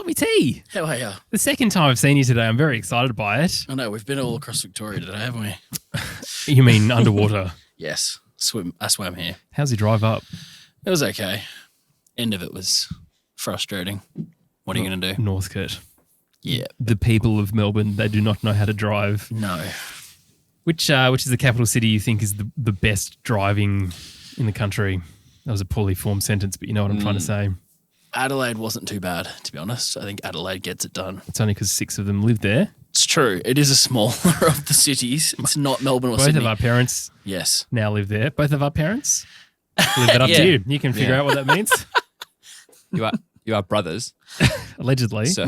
Tommy T. How are you? The second time I've seen you today. I'm very excited by it. I know, we've been all across Victoria today, haven't we? You mean underwater? Yes. I swam here. How's your drive up? It was okay. End of it was frustrating. What are you going to do? Northcote. Yeah. The people of Melbourne, they do not know how to drive. No. Which is the capital city you think is the best driving in the country? That was a poorly formed sentence, but you know what I'm trying to say. Adelaide wasn't too bad, to be honest. I think Adelaide gets it done. It's only because 6 of them live there. It's true. It is a smaller of the cities. It's not Melbourne or Both Sydney. of our parents now live there. Both of our parents? Leave that up to you. You can figure out what that means. You are brothers. Allegedly. So.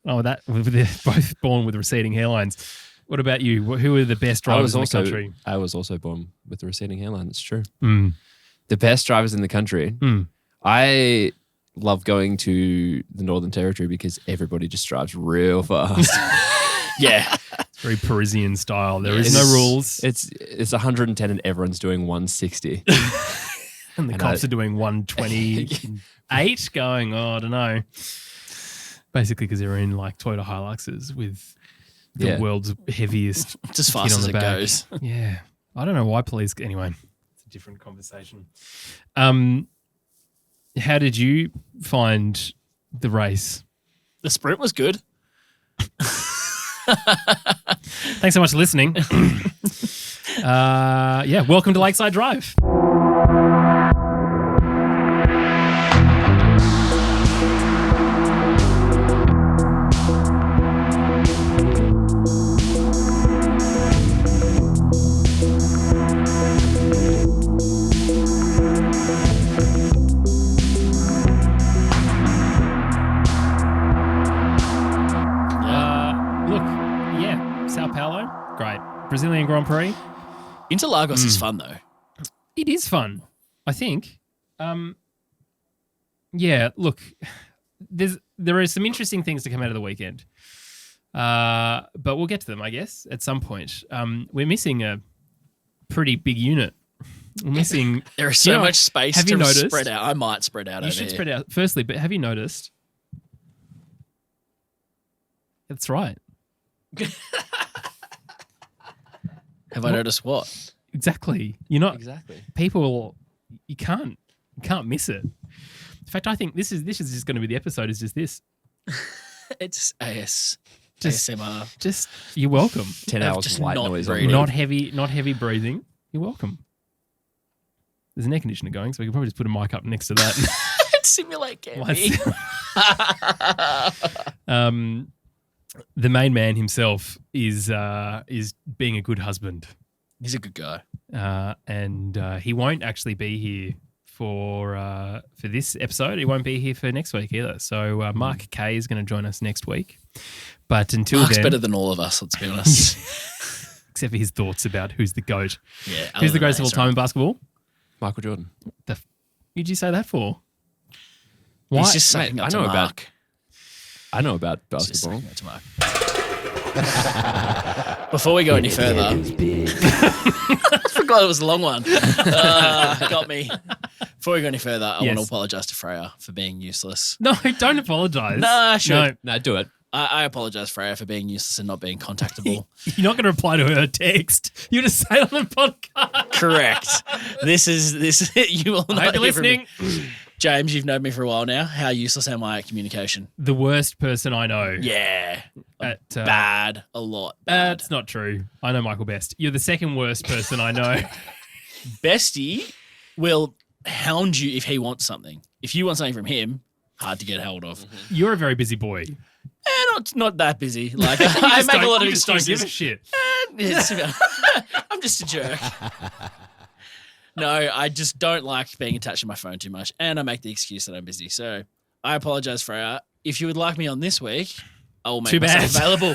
They're both born with receding hairlines. What about you? Who are the best drivers in the country? I was also born with a receding hairline. It's true. Mm. The best drivers in the country. I love going to the Northern Territory because everybody just drives real fast. Yeah. It's very Parisian style. There is no rules. It's 110 and everyone's doing 160. And the cops are doing 128 going, I don't know. Basically because they're in like Toyota Hiluxes with the world's heaviest It's as fast as it goes. Yeah. I don't know why police... Anyway, it's a different conversation. How did you find the race? The sprint was good. Thanks so much for listening. Welcome to Lakeside Drive. Brazilian Grand Prix. Interlagos is fun though. It is fun, I think. Look, there are some interesting things to come out of the weekend, but we'll get to them, I guess, at some point. We're missing a pretty big unit. We're missing. There is so much space to spread out. I might spread out. You should spread out. Firstly, but have you noticed? That's right. Have I noticed what? Exactly. You're not exactly. People. You can't miss it. In fact, I think this is just going to be the episode. Is just this. It's ASMR. Just you're welcome. 10 hours of white noise. Not heavy breathing. You're welcome. There's an air conditioner going, so we can probably just put a mic up next to that. Simulate camping. The main man himself is being a good husband. He's a good guy, and he won't actually be here for this episode. He won't be here for next week either. So Mark Kay is going to join us next week. But until Mark's then, better than all of us. Let's be honest. Except for his thoughts about who's the GOAT. Yeah, who's the greatest of all time in basketball? Michael Jordan. Who'd you say that for? Why? He's just saying I know about basketball. Before we go any further, I forgot it was a long one. Got me. Before we go any further, I want to apologise to Freya for being useless. No, don't apologise. No, I should. No, do it. I apologise, Freya, for being useless and not being contactable. You're not going to reply to her text. You just say it on the podcast. Correct. This is you will not hear listening. From me. James, you've known me for a while now. How useless am I at communication? The worst person I know. Yeah. Bad. A lot. Bad. That's not true. I know Michael best. You're the second worst person I know. Bestie will hound you if he wants something. If you want something from him, hard to get hold of. Mm-hmm. You're a very busy boy. Not that busy. Like I make a lot of excuses. Don't give a shit. I'm just a jerk. No, I just don't like being attached to my phone too much, and I make the excuse that I'm busy. So I apologise, Freya. If you would like me on this week, I will make myself available.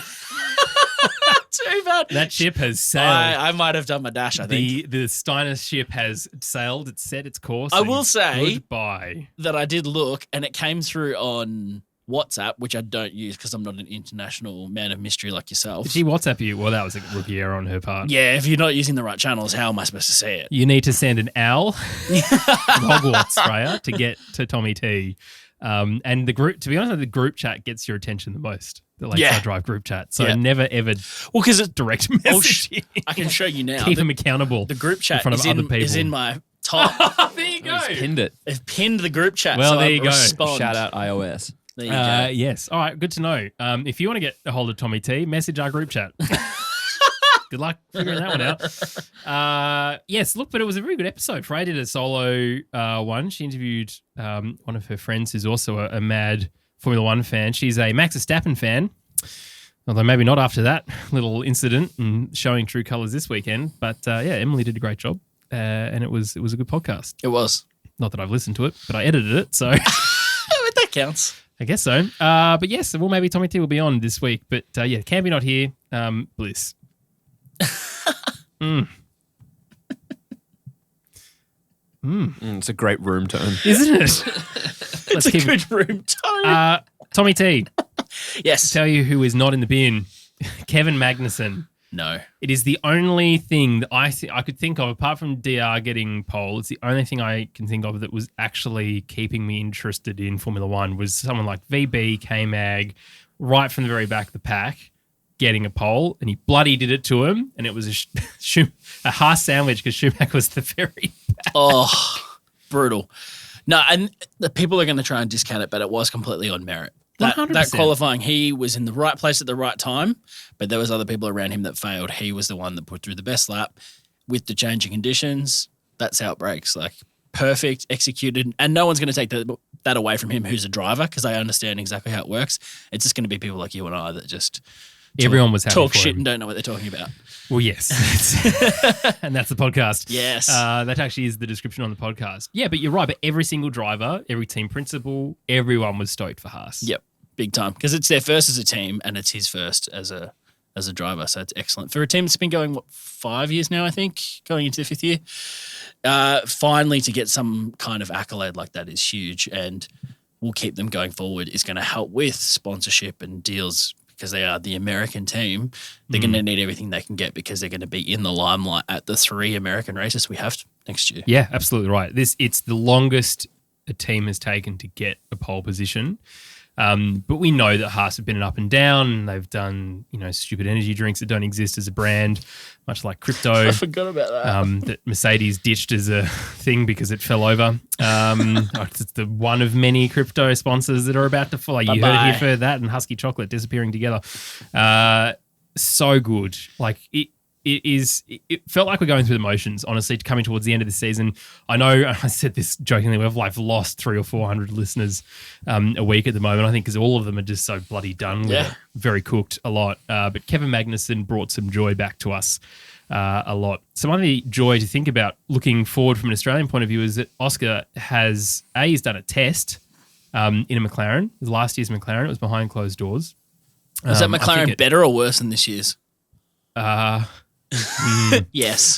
Too bad. That ship has sailed. I might have done my dash, I think. The Steiner ship has sailed. It's set its course. I will say goodbye. That I did look, and it came through on WhatsApp, which I don't use because I'm not an international man of mystery like yourself. Did she WhatsApp you? Well, that was a rookie error on her part. Yeah, if you're not using the right channels, how am I supposed to see it? You need to send an owl Hogwarts, Freya, to get to Tommy T. And the group, to be honest, the group chat gets your attention the most. The Lakeside Drive group chat. So never ever because it's direct message. I can show you now. Keep them accountable. The group chat in front of other people. is in my top. There you go. Pinned it. They've pinned the group chat. Well, so there you go. Respond. Shout out iOS. There you go. Yes. All right. Good to know. If you want to get a hold of Tommy T, message our group chat. Good luck figuring that one out. Yes, look, but it was a very good episode. Freya did a solo one. She interviewed one of her friends who's also a mad Formula One fan. She's a Max Verstappen fan, although maybe not after that little incident and showing true colours this weekend. But Emily did a great job, and it was a good podcast. It was. Not that I've listened to it, but I edited it, so that counts. I guess so. But yes, well, maybe Tommy T will be on this week. But Campy not here. Bliss. It's a great room tone. Isn't it? It's a good room tone. Tommy T. Yes. Tell you who is not in the bin. Kevin Magnussen. No. It is the only thing that I could think of, apart from DR getting pole, it's the only thing I can think of that was actually keeping me interested in Formula One was someone like VB, K-Mag, right from the very back of the pack, getting a pole, and he bloody did it to him, and it was a Haas sandwich because Schumacher was the very back. Oh, brutal. No, and the people are going to try and discount it, but it was completely on merit. That qualifying, he was in the right place at the right time, but there was other people around him that failed. He was the one that put through the best lap with the changing conditions. That's how it breaks. Like, perfect, executed, and no one's going to take that away from him who's a driver because they understand exactly how it works. It's just going to be people like you and I that just everyone was happy talk for shit him. And don't know what they're talking about. Well, yes. And that's the podcast. Yes. That actually is the description on the podcast. Yeah, but you're right. But every single driver, every team principal, everyone was stoked for Haas. Yep, big time. Because it's their first as a team and it's his first as a driver. So it's excellent. For a team that's been going, 5 years now, I think, going into the 5th year. Finally to get some kind of accolade like that is huge and will keep them going forward. Is going to help with sponsorship and deals because they are the American team. They're going to need everything they can get because they're going to be in the limelight at the 3 American races we have next year. Yeah, absolutely right. It's the longest a team has taken to get a pole position. But we know that Haas have been an up and down. And they've done, stupid energy drinks that don't exist as a brand, much like crypto. I forgot about that. That Mercedes ditched as a thing because it fell over. It's the one of many crypto sponsors that are about to fall. You heard it here for that and Husky Chocolate disappearing together. So good. Like it felt like we're going through the motions, honestly, coming towards the end of the season. I know I said this jokingly, we've lost 300 or 400 listeners a week at the moment, I think, because all of them are just so bloody done with it. Very cooked a lot. But Kevin Magnussen brought some joy back to us a lot. Some other joy to think about looking forward from an Australian point of view is that Oscar he's done a test in a McLaren. Last year's McLaren, it was behind closed doors. Is that McLaren better or worse than this year's? Yes.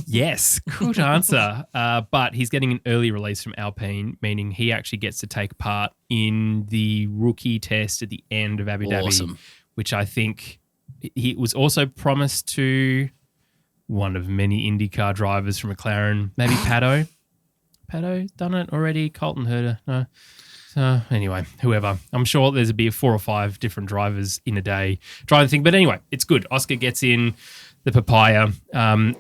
Yes. Good answer. But he's getting an early release from Alpine, meaning he actually gets to take part in the rookie test at the end of Abu Dhabi, which I think he was also promised to one of many IndyCar drivers from McLaren, maybe Pato. Pato done it already? Colton Herter? No. So anyway, whoever. I'm sure there's be 4 or 5 different drivers in a day driving the thing. But anyway, it's good. Oscar gets in the papaya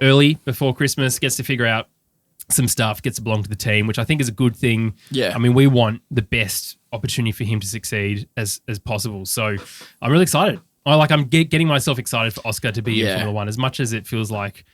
early before Christmas, gets to figure out some stuff, gets to belong to the team, which I think is a good thing. Yeah. I mean, we want the best opportunity for him to succeed as possible. So I'm really excited. I'm getting myself excited for Oscar to be in Formula One, as much as it feels like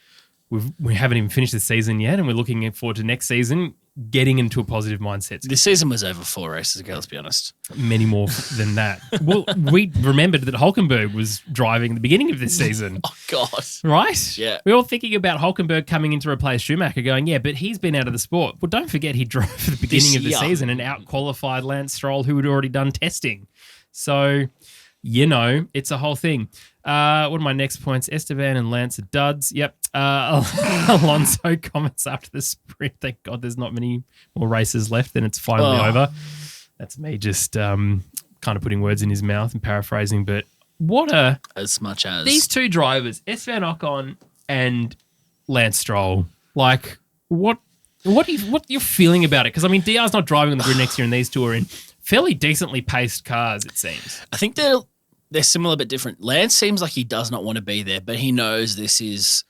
we haven't even finished the season yet and we're looking forward to next season. Getting into a positive mindset. This season was over 4 races ago, let's be honest. Many more than that. Well, we remembered that Hulkenberg was driving at the beginning of this season. Oh, God. Right? Yeah. We're all thinking about Hulkenberg coming in to replace Schumacher going, yeah, but he's been out of the sport. Well, don't forget he drove at the beginning of the season and out-qualified Lance Stroll, who had already done testing. So, it's a whole thing. What are my next points? Esteban and Lance are duds. Yep. Alonso comments after the sprint. Thank God there's not many more races left, then it's finally over. That's me just kind of putting words in his mouth and paraphrasing. But as much as these 2 drivers, Esteban Ocon and Lance Stroll, like what you're feeling about it? Because I mean, DR's not driving on the grid next year, and these 2 are in fairly decently paced cars, it seems. I think they're similar but different. Lance seems like he does not want to be there, but he knows this is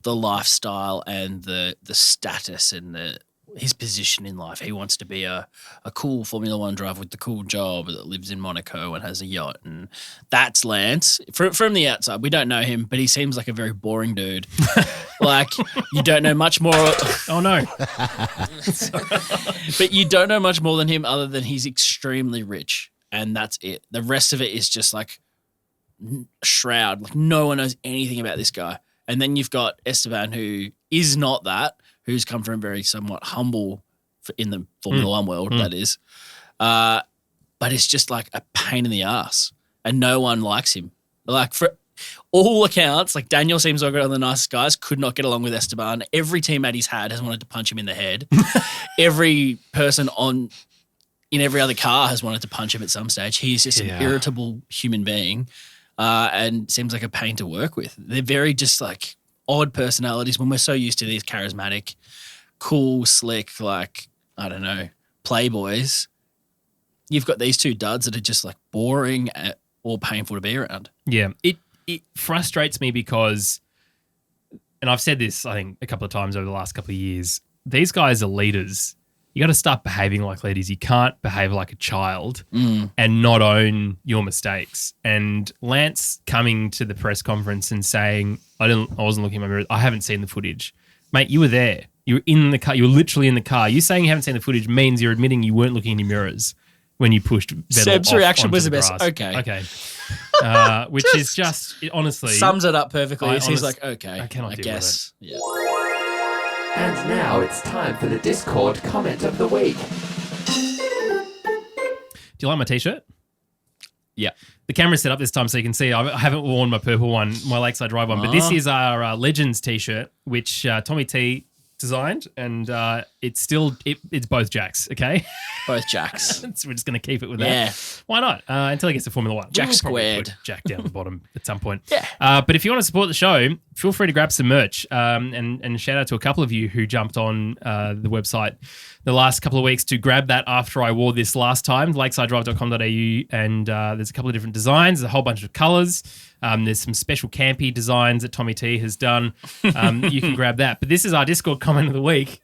the lifestyle and the status and his position in life. He wants to be a cool Formula One driver with the cool job that lives in Monaco and has a yacht. And that's Lance. From the outside, we don't know him, but he seems like a very boring dude. Like, you don't know much more. Oh, no. But you don't know much more than him other than he's extremely rich. And that's it. The rest of it is just like shroud. Like, no one knows anything about this guy. And then you've got Esteban, who is not that, who's come from very somewhat humble in the Formula One world, that is. But it's just like a pain in the ass. And no one likes him. Like, for all accounts, like Daniel seems like one of the nicest guys, could not get along with Esteban. Every teammate he's had has wanted to punch him in the head. Every person in every other car has wanted to punch him at some stage. He's just an irritable human being and seems like a pain to work with. They're very just like odd personalities when we're so used to these charismatic, cool, slick, like, I don't know, playboys. You've got these two duds that are just like boring or painful to be around. Yeah. It frustrates me because, and I've said this, I think, a couple of times over the last couple of years, these guys are leaders. You got to start behaving like leaders. You can't behave like a child and not own your mistakes. And Lance coming to the press conference and saying, I wasn't looking at my mirror. I haven't seen the footage. Mate, you were there. You were in the car. You were literally in the car. You saying you haven't seen the footage means you're admitting you weren't looking in your mirrors when you pushed Vettel Seb's off reaction onto was the the best. grass. Okay. Which is just, honestly. Sums it up perfectly. He's like, okay, I cannot I deal guess. with Yeah. And now it's time for the Discord comment of the week. Do you like my t-shirt? Yeah. The camera's set up this time so you can see I haven't worn my purple one, my Lakeside Drive one, but this is our Legends t-shirt, which Tommy T designed, and it's both Jacks, okay? Both Jacks. We're just going to keep it with Yeah. that. Why not? Until he gets to Formula One. Jack We'll probably squared. put Jack down the bottom at some point. Yeah. But if you want to support the show, feel free to grab some merch. And shout out to a couple of you who jumped on the website the last couple of weeks to grab that after I wore this last time, lakesidedrive.com.au, and there's a couple of different designs, a whole bunch of colours. There's some special campy designs that Tommy T has done. You can grab that. But this is our Discord comment of the week.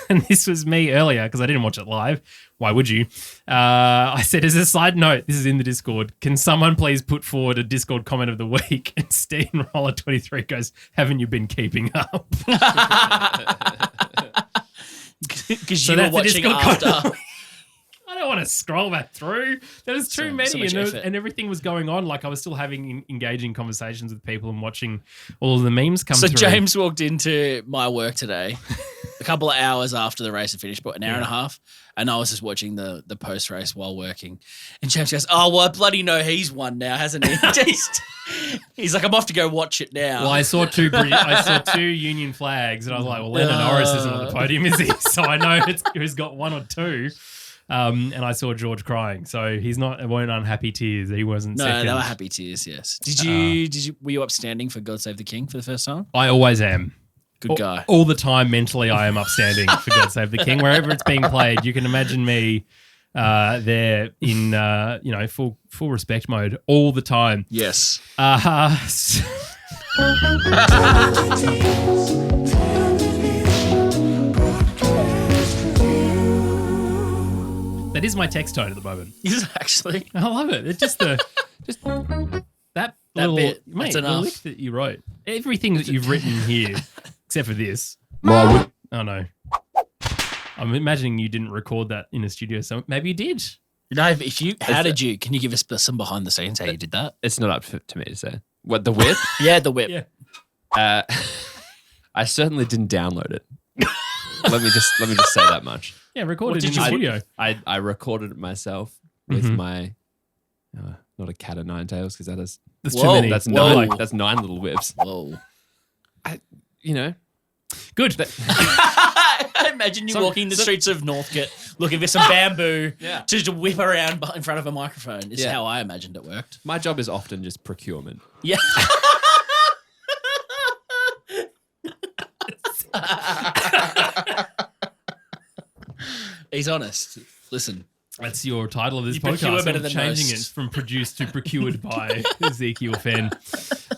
And this was me earlier because I didn't watch it live. Why would you? I said, as a side note, this is in the Discord. Can someone please put forward a Discord comment of the week? And Steamroller23 goes, haven't you been keeping up? Because you were watching after. I don't want to scroll back through. There was too many, and everything was going on. Like I was still having engaging conversations with people and watching all of the memes come through. So James walked into my work today a couple of hours after the race had finished, but an hour and a half, and I was just watching the post race while working. And James goes, "Oh well, I bloody know he's won now, hasn't he?" He's like, "I'm off to go watch it now." Well, I saw two Union flags, and I was like, "Well, Lando Norris isn't on the podium, is he?" So I know who's got one or two. And I saw George crying, so he's not. It weren't unhappy tears. He wasn't. No, second. they were happy tears. Yes. Were you upstanding for God Save the King for the first time? I always am. Good guy. All the time, mentally, I am upstanding for God Save the King. Wherever it's being played, you can imagine me there in full respect mode all the time. Yes. That is my text tone at the moment. Is it actually? I love it. It's just that little bit. mate, That's the enough. lick that you wrote. Everything that you've written here, except for this. Well, Oh no. I'm imagining you didn't record that in a studio, so maybe you did. No, but can you give us some behind the scenes how you did that? it's not up to me to say. What, the whip? Yeah, the whip. Yeah. I certainly didn't download it. Let me just say that much. Yeah, recorded What in did the you- studio. I recorded it myself with my not a cat of nine tails because that is There's Whoa. too many. that's Whoa. nine that's 9 little whips. Whoa. Good. I imagine you walking the streets of Northcote looking for some bamboo Yeah. to just whip around in front of a microphone. Is Yeah. how I imagined it worked. My job is often just procurement. Yeah. He's honest. Listen, That's your title of this You procure podcast. better I'm than changing most. it from produced to procured by Ezekiel Fenn.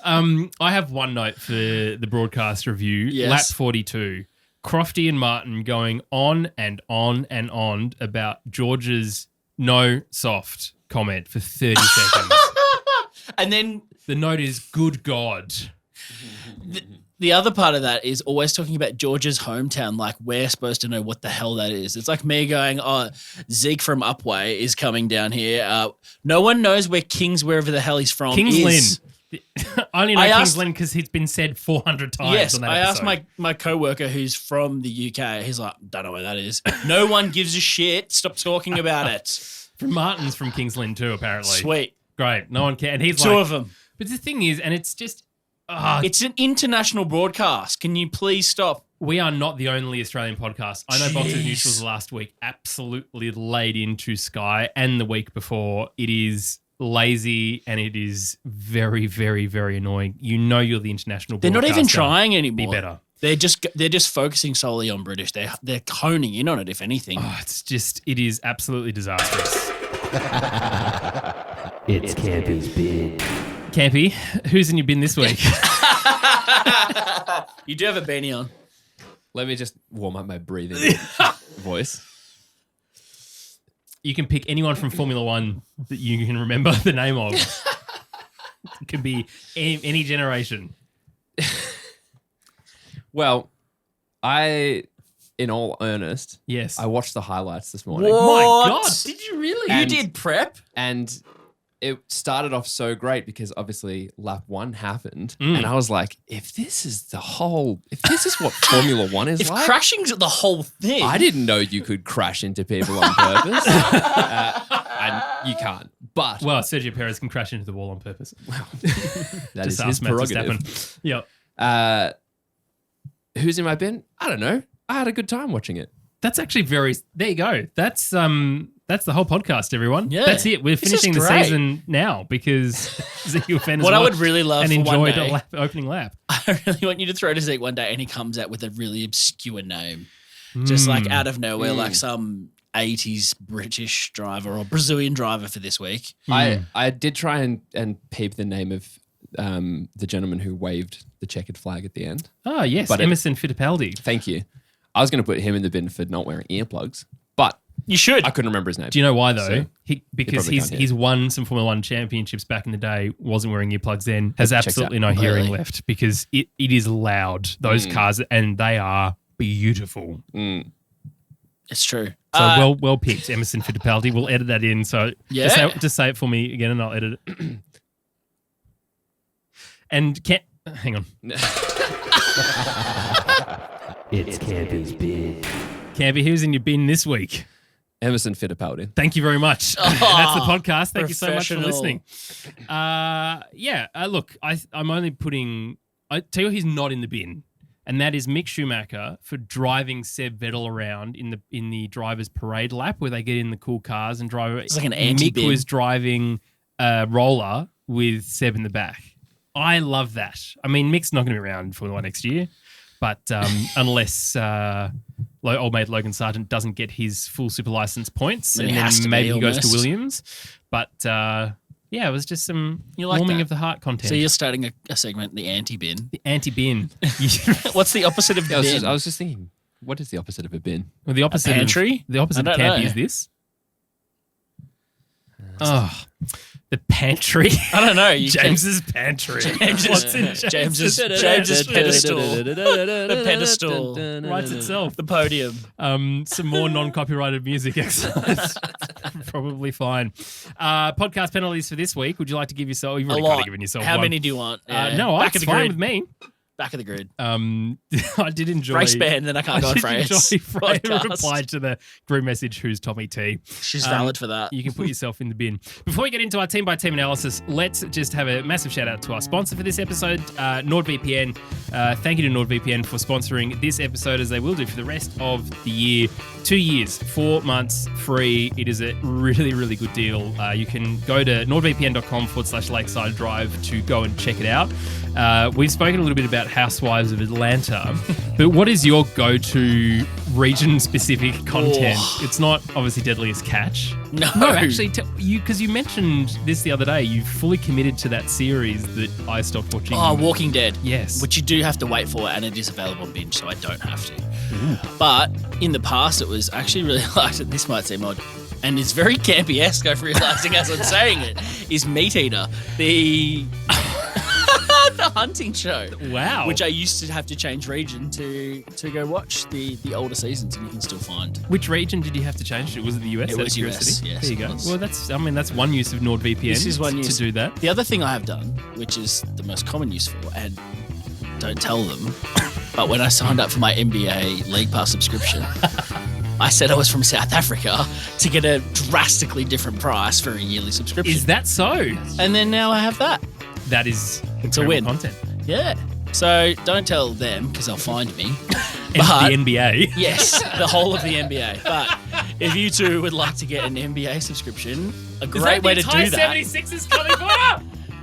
I have one note for the broadcast review. Yes. Lap 42. Crofty and Martin going on and on and on about George's no soft comment for 30 seconds. And then The note is, good God. the other part of that is always talking about George's hometown, like we're supposed to know what the hell that is. It's like me going, oh, Zeke from Upway is coming down here. No one knows where wherever the hell he's from, Kings is. Lynn. I only know I Kings asked- Lynn because he's been said 400 times Yes, on that I asked episode. my co-worker who's from the UK. He's like, don't know where that is. No one gives a shit. Stop talking about it. Martin's from Kings Lynn too, apparently. Sweet. Great. No one cares. And he's Two like, of them. but the thing is, and it's just, It's an international broadcast. Can you please stop? we are not the only Australian podcast. I know Boxers Jeez. Neutrals last week absolutely laid into Sky, and the week before. It is lazy and it is very, very, very annoying. You know you're the international They're not even broadcaster. trying Be anymore. better. They're just focusing solely on British. They're honing in on it, if anything. Oh, it is absolutely disastrous. It's Campy's bin. Campy, who's in your bin this week? You do have a beanie on. Let me just warm up my breathing voice. You can pick anyone from Formula One that you can remember the name of. It could be any generation. Well, in all earnest, Yes. I watched the highlights this morning. What? My God, did you really? You And- did prep? And it started off so great because obviously lap 1 happened. Mm. And I was like, if this is what Formula One is If like, crashing's the whole thing. I didn't know you could crash into people on purpose. And you can't. But Well, Sergio Perez can crash into the wall on purpose. that is Just his ask Matt prerogative. Verstappen. Yep. Who's in my bin? I don't know. I had a good time watching it. That's actually there you go. That's the whole podcast, everyone. Yeah. That's it. We're This is finishing the great. season now because Ezekiel Fenn has What I would watched really love and for one enjoyed day, opening lap. I really want you to throw to Zeke one day and he comes out with a really obscure name. Just like out of nowhere, like some 80s British driver or Brazilian driver for this week. I did try and peep the name of the gentleman who waved the checkered flag at the end. Oh, yes. But Emerson Fittipaldi. Thank you. I was going to put him in the bin for not wearing earplugs, but You should. I couldn't remember his name. Do you know why, though? So, Because probably can't hear. he's won some Formula One championships back in the day, wasn't wearing earplugs then, has Checks absolutely out. no hearing Really? left because it is loud, those cars, and they are beautiful. It's true. So well picked, Emerson Fittipaldi. We'll edit that in. So Yeah. just say it for me again, and I'll edit it. And hang on, It's Campy's bin. Campy, who's in your bin this week? Emerson Fittipaldi. Thank you very much. That's the podcast. Thank you so much for professional. listening. Look, I'm only putting. I tell you, he's not in the bin, and that is Mick Schumacher for driving Seb Vettel around in the drivers' parade lap where they get in the cool cars and drive. It's like an Mick anti-bin. was driving a roller with Seb in the back. I love that. I mean, Mick's not going to be around for the next year, but unless old mate Logan Sargent doesn't get his full super license points, Then and he has then to maybe be he goes to almost. Williams. But it was just some You like warming that? of the heart content. So you're starting a segment, the anti-bin. the anti-bin. What's the opposite of Yeah, bin? I was just thinking, what is the opposite of a bin? Well, the opposite pantry? Of, the opposite I of don't campy know. is this. Oh, the pantry. I don't know. You James's pantry. What's in James's James's pedestal. The pedestal. Writes itself. The podium. Some more non-copyrighted music exercise. Probably fine. Podcast penalties for this week. Would you like to give yourself? You've A already kind lot. of given yourself How one. many do you want? No, back it's of the fine grid. with me. Back of the grid. I did enjoy. Race ban, then I can't go on did Freya's enjoy Freya podcast. replied to the group message, "Who's Tommy T?" She's valid for that. You can put yourself in the bin. Before we get into our team-by-team analysis, let's just have a massive shout-out to our sponsor for this episode, NordVPN. Thank you to NordVPN for sponsoring this episode, as they will do for the rest of the year. 2 years, 4 months free. It is a really, really good deal. You can go to nordvpn.com/Lakeside Drive to go and check it out. We've spoken a little bit about Housewives of Atlanta. But what is your go-to region-specific content? Oh. It's not obviously Deadliest Catch. No. Actually, because you mentioned this the other day. You fully committed to that series that I stopped watching. Oh, Walking Dead. Yes. Which you do have to wait for, and it is available on binge, so I don't have to. But in the past, it was I actually really liked it. This might seem odd. And it's very campy-esque, I'm realising as I'm saying it, is Meat Eater, the the hunting show. Wow. Which I used to have to change region to go watch the older seasons, and you can still find. Which region did you have to change to? Was it the US? It out of was US, curiosity? yes, There you it go. was. Well, that's one use of NordVPN. This is one to use. do that. The other thing I have done, which is the most common use for, and don't tell them, but when I signed up for my NBA League Pass subscription, I said I was from South Africa to get a drastically different price for a yearly subscription. Is that so? And then now I have that. That is It's a incredible win. content. Yeah. So don't tell them because they'll find me. And But the NBA. yes, the whole of the NBA. But if you two would like to get an NBA subscription, a great way to do that. 76ers coming for you?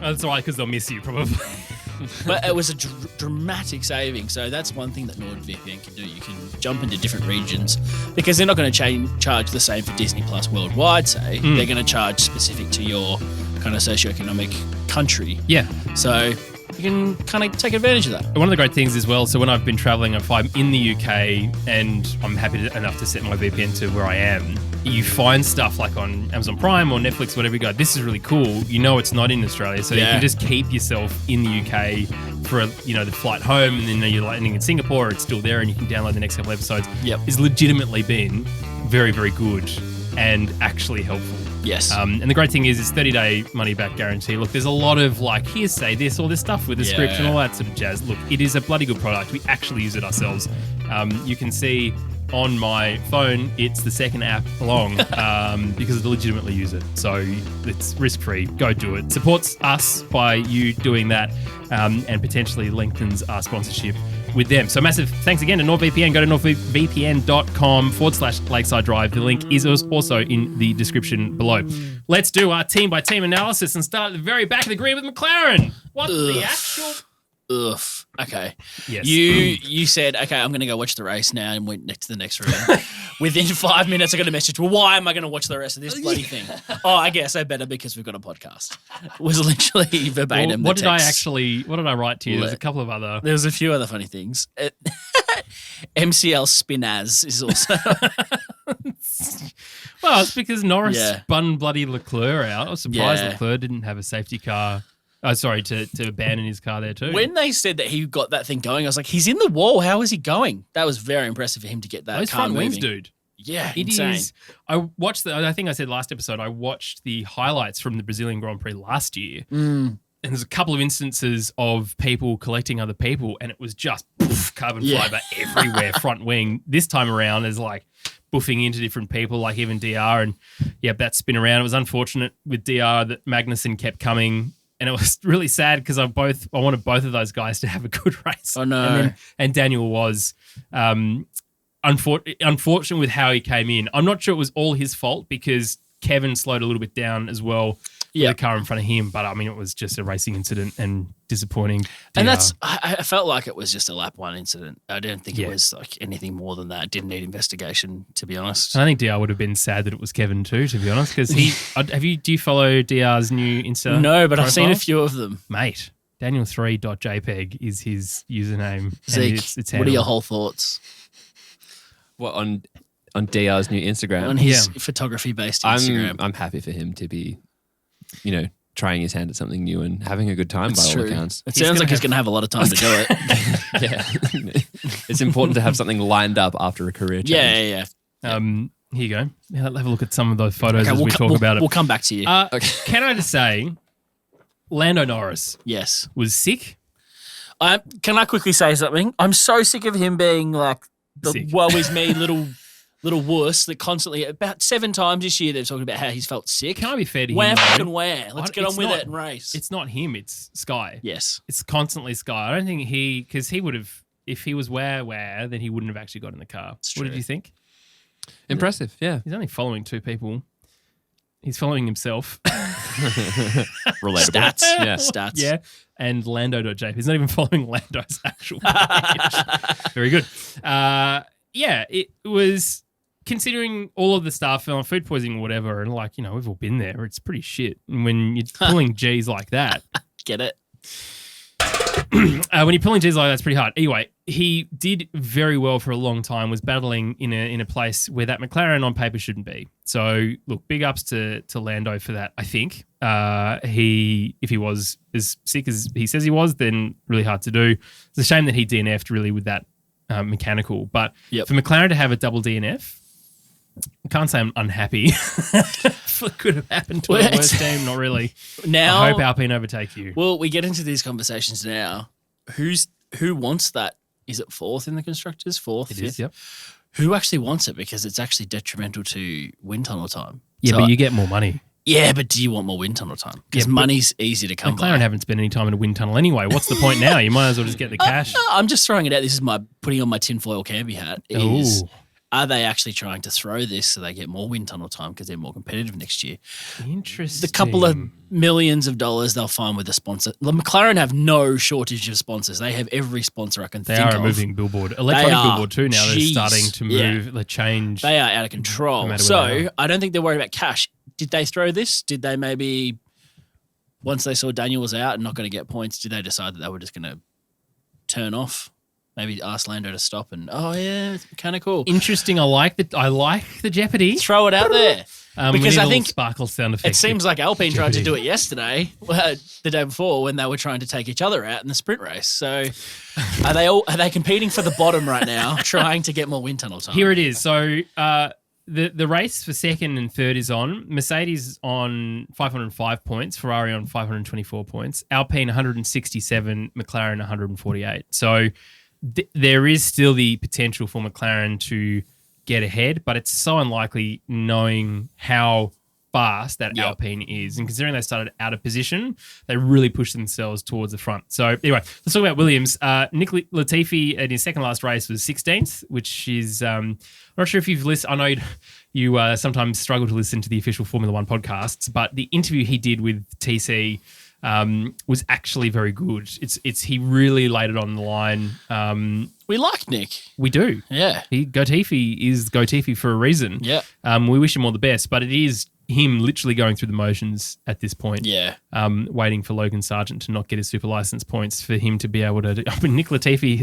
Oh, that's right, because they'll miss you probably. But it was a dramatic saving. So that's one thing that NordVPN can do. You can jump into different regions because they're not going to charge the same for Disney Plus worldwide, say. They're going to charge specific to your kind of socioeconomic country. Yeah. So you can kind of take advantage of that. One of the great things as well, so when I've been traveling, if I'm in the UK and I'm happy enough to set my VPN to where I am, you find stuff like on Amazon Prime or Netflix, whatever, you go, this is really cool. You know it's not in Australia, so you can just keep yourself in the UK for the flight home, and then you're landing in Singapore, it's still there, and you can download the next couple episodes. Yep. It's legitimately been very, very good and actually helpful. Yes. And the great thing is it's 30-day money-back guarantee. Look, there's a lot of here, say this, all this stuff with the script and all that sort of jazz. Look, it is a bloody good product. We actually use it ourselves. You can see on my phone, it's the second app along because I legitimately use it. So it's risk-free. Go do it. Supports us by you doing that and potentially lengthens our sponsorship with them. So massive thanks again to NordVPN. Go to nordvpn.com/Lakeside Drive. The link is also in the description below. Let's do our team-by-team analysis and start at the very back of the grid with McLaren. What the actual... Ugh. Okay. Yes. You said, okay, I'm going to go watch the race now and went to the next room. Within 5 minutes, I got a message. Well, why am I going to watch the rest of this bloody thing? Oh, I guess I better because we've got a podcast. It was literally verbatim. What the did I text. what did I write to you? There's a couple of other... There was a few other funny things. MCL Spinaz is also... Well, it's because Norris Yeah. spun bloody Leclerc out. I was surprised Yeah. Leclerc didn't have a safety car. Oh, sorry, to abandon his car there too. When they said that he got that thing going, I was like, he's in the wall. How is he going? That was very impressive for him to get that Those car front wings, moving. dude. Yeah, It insane. is. I watched I think I said last episode, I watched the highlights from the Brazilian Grand Prix last year. And there's a couple of instances of people collecting other people, and it was just carbon fiber everywhere, front wing. This time around is like buffing into different people, like even DR, and that spin around. It was unfortunate with DR that Magnussen kept coming, and it was really sad because I wanted both of those guys to have a good race. Oh, no. And Daniel was unfortunate with how he came in. I'm not sure it was all his fault because Kevin slowed a little bit down as well. The car in front of him, but I mean, it was just a racing incident and disappointing. And DR. I felt like it was just a lap one incident. I didn't think it was like anything more than that. It didn't need investigation, to be honest. I think DR would have been sad that it was Kevin too, to be honest, because do you follow DR's new Insta? No, but I've seen a profile? few of them. Mate, Daniel3.jpg is his username. Zeke, and it's what are handled. your whole thoughts What on DR's new Instagram? on his photography-based Instagram? I'm happy for him to be, trying his hand at something new and having a good time It's by true. all accounts. It sounds like he's going to have a lot of time to do it. Yeah. It's important to have something lined up after a career change. Yeah. Here you go. Yeah, let's have a look at some of those photos Okay, as we talk about it. We'll come back to you. Can I just say, Lando Norris Yes. was sick. Can I quickly say something? I'm so sick of him being like the Sick. woe is me little wuss that constantly, about 7 times this year, they've talked about how he's felt sick. Can I be fair to him? Where though? fucking where? Let's get It's on with not- it and race. It's not him. It's Sky. Yes. It's constantly Sky. I don't think because he would have, if he was where, then he wouldn't have actually got in the car. It's What did true. you think? Impressive, yeah. He's only following 2 people. He's following himself. Relatable. Stats. Yeah. Stats. Yeah. and Lando.jp. He's not even following Lando's actual page. Very good. It was considering all of the stuff on food poisoning or whatever, and like, we've all been there. It's pretty shit. And when you're pulling G's like that. Get it? When you're pulling G's like that, it's pretty hard. Anyway, he did very well for a long time, was battling in a place where that McLaren on paper shouldn't be. So, look, big ups to Lando for that, I think. If he was as sick as he says he was, then really hard to do. It's a shame that he DNF'd really with that mechanical. But for McLaren to have a double DNF, I can't say I'm unhappy. It could have happened to a worse team, not really. Now, I hope Alpine overtake you. Well, we get into these conversations now. Who wants that? Is it fourth in the constructors? Fourth? It fifth? is, yep. Who actually wants it? Because it's actually detrimental to wind tunnel time. Yeah, So, but you get more money. Yeah, but do you want more wind tunnel time? Because money's easy to come McLaren by. haven't spent any time in a wind tunnel anyway. What's the point now? You might as well just get the cash. I'm just throwing it out. This is my putting on my tinfoil Canby hat. Are they actually trying to throw this so they get more wind tunnel time because they're more competitive next year? Interesting. The couple of millions of dollars they'll find with the sponsor. The McLaren have no shortage of sponsors. They have every sponsor I can think of. They are a moving billboard. Electronic billboard too now. They're starting to move, the change. They are out of control. So I don't think they're worried about cash. Did they throw this? Did they maybe, once they saw Daniel was out and not going to get points, did they decide that they were just going to turn off? Maybe ask Lando to stop and it's kind of cool. Interesting. I like the Jeopardy. Throw it out there. Because I think sparkle sound effect. It seems like Alpine tried to do it yesterday, the day before, when they were trying to take each other out in the sprint race. So are they competing for the bottom right now, trying to get more wind tunnel time? Here it is. So the race for second and third is on. Mercedes on 505 points, Ferrari on 524 points, Alpine 167, McLaren 148. So there is still the potential for McLaren to get ahead, but it's so unlikely knowing how fast that Alpine is. And considering they started out of position, they really pushed themselves towards the front. So anyway, let's talk about Williams. Nick Latifi in his second last race was 16th, which is, I'm not sure if you've listened. I know you sometimes struggle to listen to the official Formula One podcasts, but the interview he did with TC was actually very good. He really laid it on the line. We like Nick. We do. Yeah. Gotifi is Gotifi for a reason. Yeah. We wish him all the best, but it is him literally going through the motions at this point. Yeah. Waiting for Logan Sargent to not get his super license points for him to be able to. Nick Latifi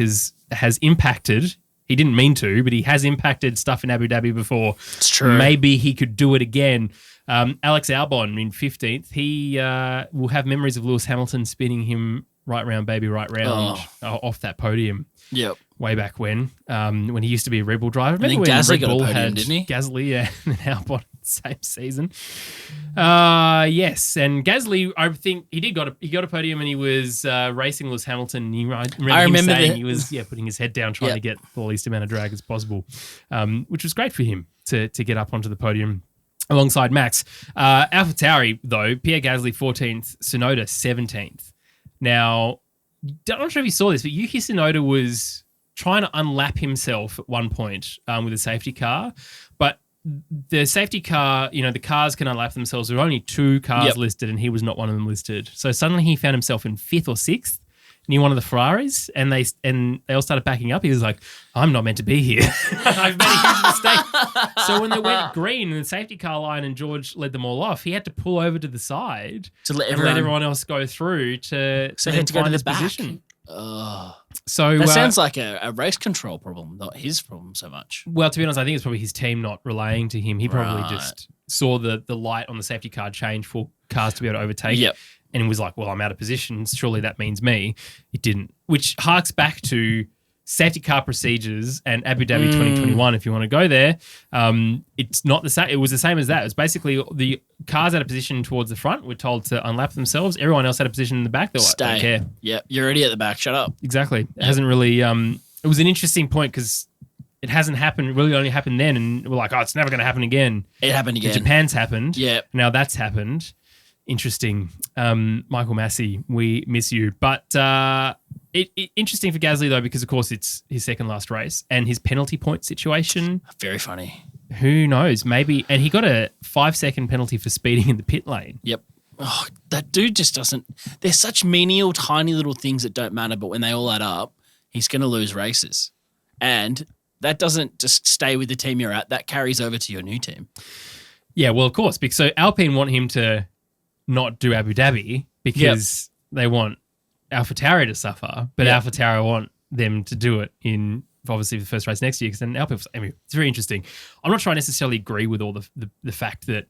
has impacted. He didn't mean to, but he has impacted stuff in Abu Dhabi before. It's true. Maybe he could do it again. Alex Albon in 15th. He will have memories of Lewis Hamilton spinning him right round, baby, right round off that podium. Yep. Way back when he used to be a Red Bull driver. I think Gasly got a podium, didn't he? Gasly, and Albon same season. Yes, and Gasly, I think he got a podium, and he was racing Lewis Hamilton. And I remember him saying he was putting his head down, trying to get the least amount of drag as possible, which was great for him to get up onto the podium alongside Max. AlphaTauri though, Pierre Gasly 14th, Tsunoda 17th. Now, I'm not sure if you saw this, but Yuki Tsunoda was trying to unlap himself at one point with a safety car, but the safety car, the cars can unlap themselves. There were only 2 cars listed, and he was not one of them listed. So suddenly he found himself in 5th or 6th near one of the Ferraris, and they all started backing up. He was like, "I'm not meant to be here. I've made a huge mistake." So when they went green in the safety car line and George led them all off, he had to pull over to the side to let everyone else go through to he had to go to the back. Position. So that sounds like a race control problem, not his problem so much. Well, to be honest, I think it's probably his team not relaying to him. He probably just saw the light on the safety car change for cars to be able to overtake. Yep. And was like, well, I'm out of position. Surely that means me. It didn't, which harks back to safety car procedures and Abu Dhabi 2021. If you want to go there, it's not the same. It was the same as that. It was basically the cars out of position towards the front were told to unlap themselves. Everyone else had a position in the back. They're like, stay. Don't care. Yeah, you're already at the back. Shut up. Exactly. It hasn't really. It was an interesting point because it hasn't happened. It really only happened then, and we're like, oh, it's never going to happen again. It happened again. Japan's happened. Yeah. Now that's happened. Interesting. Michael Massey, we miss you. But interesting for Gasly, though, because, of course, it's his second last race and his penalty point situation. Very funny. Who knows? Maybe. And he got a 5-second penalty for speeding in the pit lane. Yep. Oh, that dude just doesn't. They're such menial, tiny little things that don't matter, but when they all add up, he's going to lose races. And that doesn't just stay with the team you're at. That carries over to your new team. Yeah, well, of course. Because so Alpine want him to not do Abu Dhabi because they want AlphaTauri to suffer, but AlphaTauri want them to do it in obviously the first race next year. Because then Alpine, I mean, it's very interesting. I'm not sure I necessarily agree with all the fact that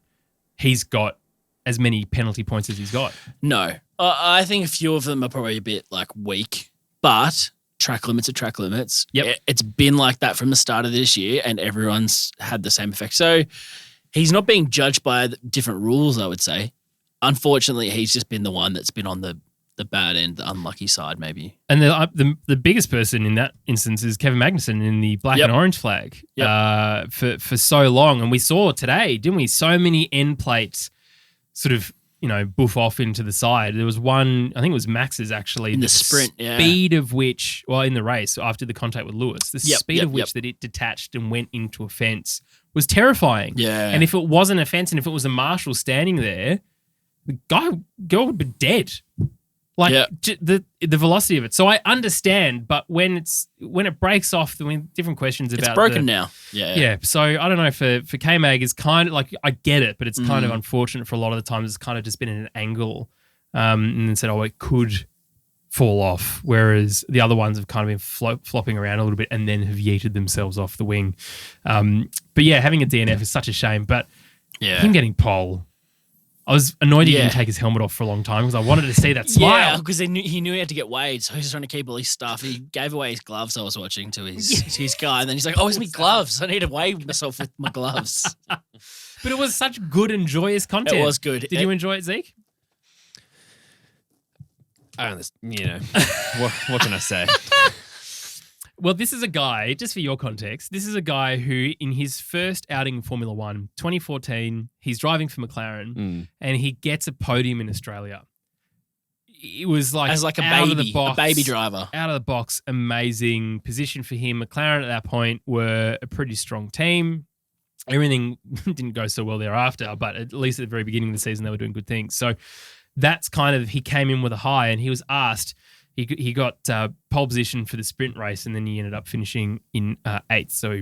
he's got as many penalty points as he's got. No. I think a few of them are probably a bit like weak, but track limits are track limits. Yep. It's been like that from the start of this year and everyone's had the same effect. So he's not being judged by different rules, I would say. Unfortunately, he's just been the one that's been on the bad end, the unlucky side maybe. And the biggest person in that instance is Kevin Magnussen in the black and orange flag for so long. And we saw today, didn't we, so many end plates sort of, boof off into the side. There was one, I think it was Max's actually. In the sprint, speed of which, in the race after the contact with Lewis, the speed of which that it detached and went into a fence was terrifying. Yeah. And if it wasn't a fence and if it was a marshal standing there, the girl would be dead. The velocity of it. So I understand, but when it breaks off, different questions about it's broken now. Yeah. So I don't know, for K-Mag is kind of like, I get it, but it's kind of unfortunate for a lot of the times. It's kind of just been in an angle and then said, it could fall off. Whereas the other ones have kind of been flopping around a little bit and then have yeeted themselves off the wing. But yeah, having a DNF is such a shame, but him getting pole, I was annoyed he didn't take his helmet off for a long time because I wanted to see that smile. Yeah, because he knew he had to get weighed, so he was trying to keep all his stuff. He gave away his gloves I was watching to his guy, and then he's like, where's my gloves? I need to weigh myself with my gloves. But it was such good and joyous content. It was good. Did you enjoy it, Zeke? I don't, what can I say? Well, this is a guy, just for your context, this is a guy who in his first outing in Formula One, 2014, he's driving for McLaren and he gets a podium in Australia. It was like, as like a out baby, of the box, a baby driver. Out of the box, amazing position for him. McLaren at that point were a pretty strong team. Everything didn't go so well thereafter, but at least at the very beginning of the season, they were doing good things. So that's kind of, he came in with a high and he was asked, he got pole position for the sprint race and then he ended up finishing in 8th. So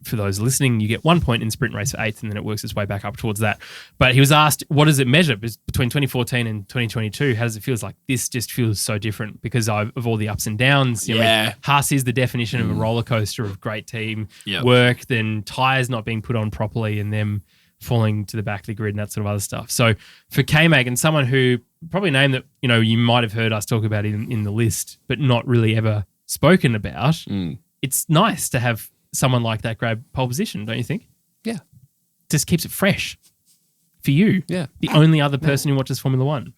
for those listening, you get 1 point in sprint race for 8th and then it works its way back up towards that. But he was asked, what does it measure between 2014 and 2022? How does it feel? Like, this just feels so different because of all the ups and downs. Haas is the definition of a roller coaster of great team work, then tyres not being put on properly and them falling to the back of the grid and that sort of other stuff. So for K-Mag and someone who probably a name that, you might have heard us talk about in the list, but not really ever spoken about, it's nice to have someone like that grab pole position, don't you think? Yeah. Just keeps it fresh for you. Yeah. The only other person who watches Formula One.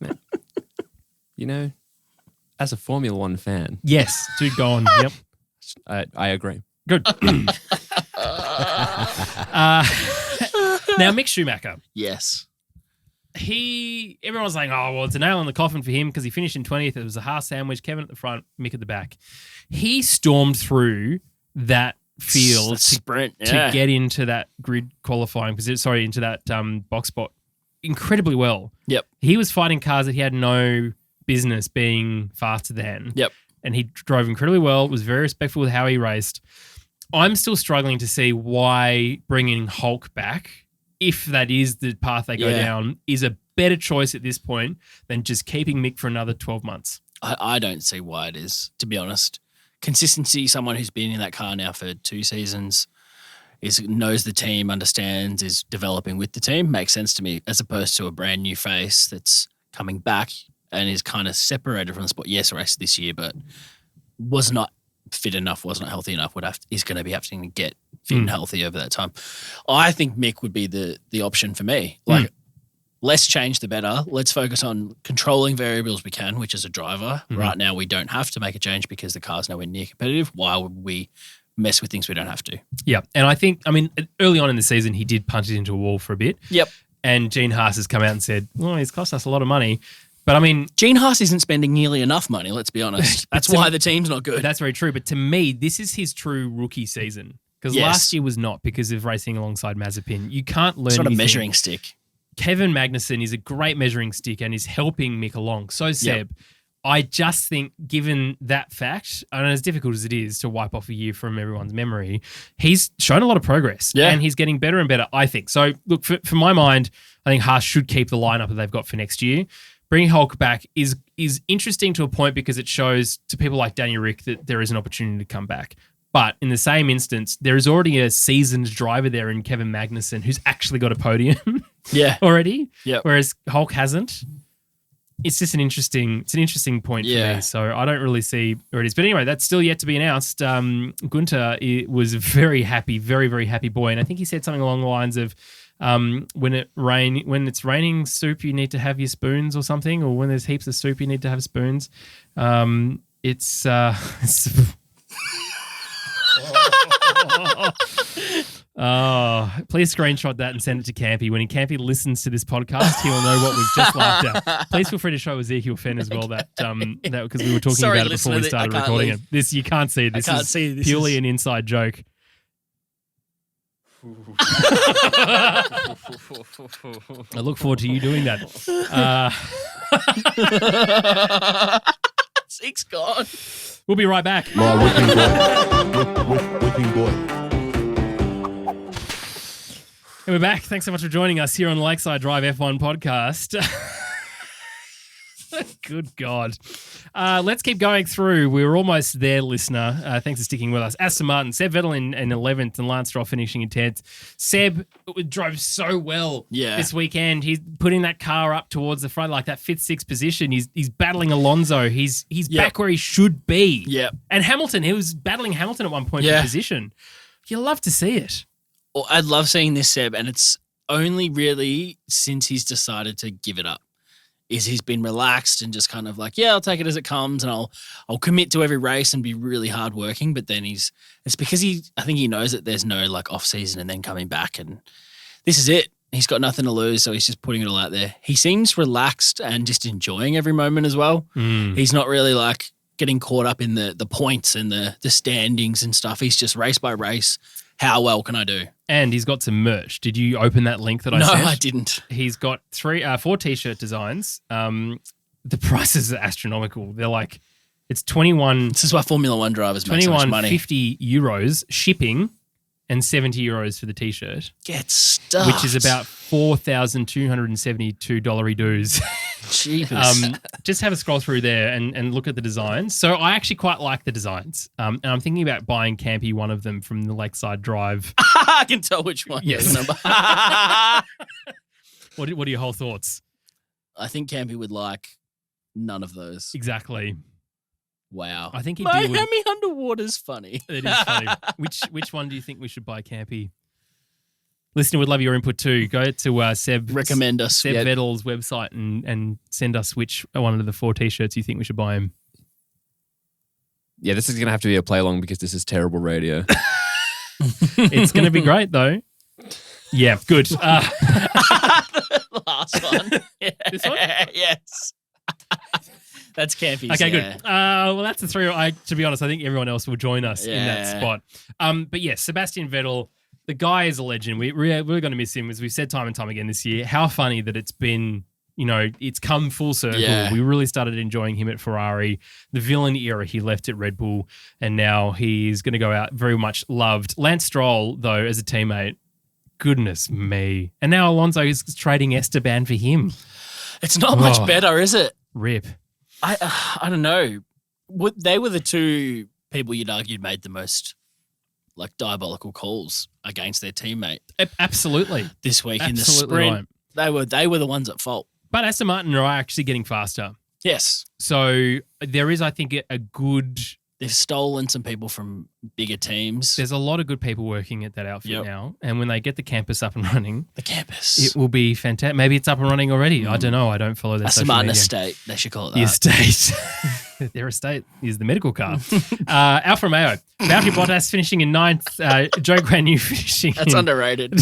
As a Formula One fan. Yes. Dude, go on. Yep. I agree. Good. Now, Mick Schumacher. Yes. Everyone's like, it's a nail in the coffin for him because he finished in 20th. It was a Haas sandwich, Kevin at the front, Mick at the back. He stormed through that field sprint to get into that grid qualifying position, into that box spot incredibly well. Yep. He was fighting cars that he had no business being faster than. Yep. And he drove incredibly well, was very respectful with how he raced. I'm still struggling to see why bringing Hulk back, if that is the path they go down, is a better choice at this point than just keeping Mick for another 12 months. I don't see why it is, to be honest. Consistency, someone who's been in that car now for 2 seasons, knows the team, understands, is developing with the team, makes sense to me, as opposed to a brand new face that's coming back and is kind of separated from the sport. Yes, raced this year, but was not fit enough, was not healthy enough, is going to be having to get fit and healthy over that time. I think Mick would be the option for me. Less change, the better. Let's focus on controlling variables we can, which is a driver. Right now, we don't have to make a change because the car's nowhere near competitive. Why would we mess with things we don't have to? Yeah. And I think, early on in the season, he did punch it into a wall for a bit. Yep. And Gene Haas has come out and said, well, he's cost us a lot of money. But Gene Haas isn't spending nearly enough money, let's be honest. That's why the team's not good. That's very true. But to me, this is his true rookie season. Because last year was not because of racing alongside Mazepin. You can't learn It's not anything. a measuring stick. Kevin Magnussen is a great measuring stick and is helping Mick along. So Seb, I just think given that fact, and as difficult as it is to wipe off a year from everyone's memory, he's shown a lot of progress and he's getting better and better, I think. So look, for my mind, I think Haas should keep the lineup that they've got for next year. Bringing Hulk back is interesting to a point because it shows to people like Daniel Rick that there is an opportunity to come back. But in the same instance, there is already a seasoned driver there in Kevin Magnussen who's actually got a podium already, whereas Hulk hasn't. It's just an interesting point for me. So I don't really see where it is. But anyway, that's still yet to be announced. Gunter was a very happy, very, very happy boy. And I think he said something along the lines of, when it's raining soup, you need to have your spoons or something, or when there's heaps of soup, you need to have spoons. It's please screenshot that and send it to Campy. When Campy listens to this podcast, he will know what we've just laughed at. Please feel free to show Ezekiel Fenn as well that because we were talking about it before we started recording it. This you can't see. This is purely an inside joke. I look forward to you doing that. Zeke's gone. We'll be right back. My whipping boy. And we're back. Thanks so much for joining us here on the Lakeside Drive F1 podcast. Good God. Let's keep going through. We're almost there, listener. Thanks for sticking with us. Aston Martin, Seb Vettel in 11th and Lance Stroll finishing in 10th. Seb drove so well this weekend. He's putting that car up towards the front, like that 5th, 6th position. He's battling Alonso. He's back where he should be. Yeah. And Hamilton, he was battling Hamilton at one point for position. You love to see it. Well, I love seeing this, Seb, and it's only really since he's decided to give it up. He's been relaxed and just kind of like, I'll take it as it comes, and I'll commit to every race and be really hardworking. But then it's because I think he knows that there's no like off season and then coming back, and this is it. He's got nothing to lose, so he's just putting it all out there. He seems relaxed and just enjoying every moment as well. He's not really like getting caught up in the points and the standings and stuff. He's just race by race. How well can I do? And he's got some merch. Did you open that link that I sent? No, I didn't. He's got 4 T-shirt designs. The prices are astronomical. They're like, it's 21. This is why Formula One drivers make so much money. 50 euros shipping and 70 euros for the T-shirt. Get stuffed. Which is about $4,272 dues. Jeepers. Just have a scroll through there and look at the designs. So I actually quite like the designs. And I'm thinking about buying Campy one of them from the Lakeside Drive. I can tell which one. Yes. What are your whole thoughts? I think Campy would like none of those. Exactly. Wow. I think Miami Underwater's funny. It is funny. Which one do you think we should buy, Campy? Listener would love your input too. Go to Seb Vettel's website and send us which one of the 4 T-shirts you think we should buy him. Yeah, this is going to have to be a play along because this is terrible radio. It's going to be great though. Yeah, good. The last one. Yeah. This one? Yes. That's Campy's. Okay, good. Well, that's the 3. To be honest, I think everyone else will join us in that spot. But yes, Sebastian Vettel, the guy is a legend. We're going to miss him, as we've said time and time again this year. How funny that it's been, it's come full circle. Yeah. We really started enjoying him at Ferrari. The villain era he left at Red Bull, and now he's going to go out very much loved. Lance Stroll, though, as a teammate, goodness me. And now Alonso is trading Esteban for him. It's not much better, is it? Rip. I don't know. They were the 2 people you'd argue made the most like diabolical calls against their teammate. Absolutely. This week in the sprint. Right. They were the ones at fault. But Aston Martin are actually getting faster. Yes. So there is, I think, a good... They've stolen some people from bigger teams. There's a lot of good people working at that outfit now. And when they get the campus up and running... The campus. It will be fantastic. Maybe it's up and running already. I don't know. I don't follow their social media. Aston Martin estate. They should call it that. The estate. Their estate is the medical car. Alfa Romeo. Valtteri Bottas finishing in 9th. Joe Guan Yu finishing That's underrated.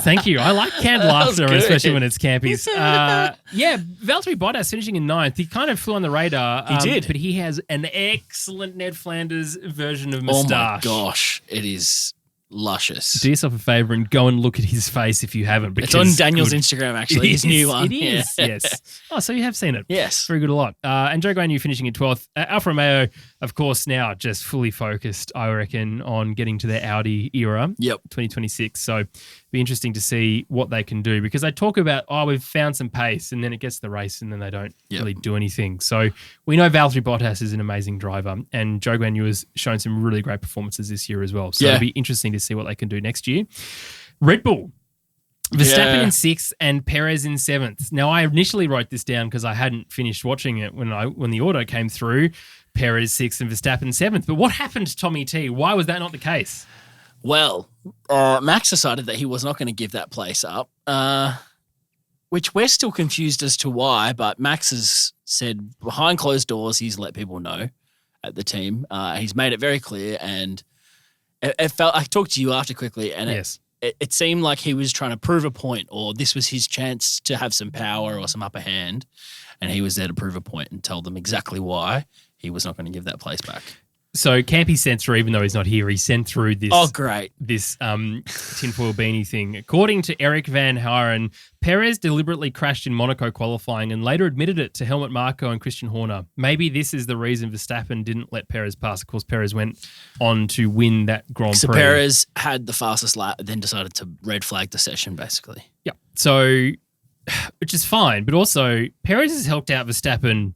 Thank you. I like canned laughter, especially when it's Campies. Valtteri Bottas finishing in 9th. He kind of flew on the radar. He did. But he has an excellent Ned Flanders version of moustache. Oh my gosh. It is luscious. Do yourself a favor and go and look at his face if you haven't. It's on Daniel's good. Instagram, actually, his new one. It is, yes. Oh, so you have seen it. Yes. Very good a lot. And Joe Guanyu finishing in 12th. Alfa Romeo, of course, now just fully focused, I reckon, on getting to their Audi era. Yep. 2026. So be interesting to see what they can do because they talk about, we've found some pace and then it gets the race and then they don't really do anything. So we know Valtteri Bottas is an amazing driver and Joe Guanyu has shown some really great performances this year as well. So it'll be interesting to see what they can do next year. Red Bull. Verstappen in 6th and Perez in 7th. Now, I initially wrote this down because I hadn't finished watching it when the order came through. Perez 6th and Verstappen 7th. But what happened to Tommy T? Why was that not the case? Well, Max decided that he was not going to give that place up, which we're still confused as to why, but Max has said behind closed doors he's let people know at the team. He's made it very clear, and it felt. I talked to you after quickly, and it seemed like he was trying to prove a point, or this was his chance to have some power or some upper hand, and he was there to prove a point and tell them exactly why he was not going to give that place back. So Campy sent through, even though he's not here, he sent through this. Oh, great! This tinfoil beanie thing. According to Eric Van Haren, Perez deliberately crashed in Monaco qualifying and later admitted it to Helmut Marko and Christian Horner. Maybe this is the reason Verstappen didn't let Perez pass. Of course, Perez went on to win that Grand Prix. So Perez had the fastest lap, then decided to red flag the session, basically. Yeah. So, which is fine, but also Perez has helped out Verstappen.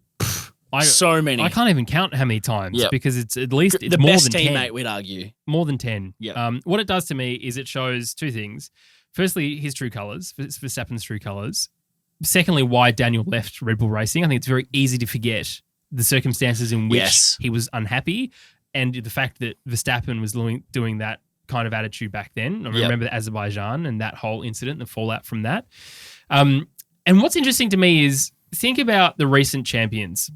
So many. I can't even count how many times because it's at least it's the more best than teammate, 10. we'd argue. More than 10. Yeah. What it does to me is it shows two things. Firstly, his true colours, Verstappen's true colours. Secondly, why Daniel left Red Bull Racing. I think it's very easy to forget the circumstances in which he was unhappy and the fact that Verstappen was doing that kind of attitude back then. I remember Azerbaijan and that whole incident, the fallout from that. And what's interesting to me is think about the recent champions.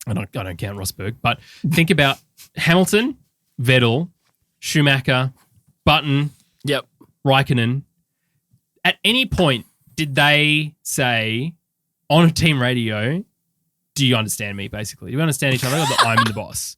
I don't count Rosberg, but think about Hamilton, Vettel, Schumacher, Button, Raikkonen. At any point, did they say on a team radio, do you understand me, basically? Do we understand each other or that I'm the boss?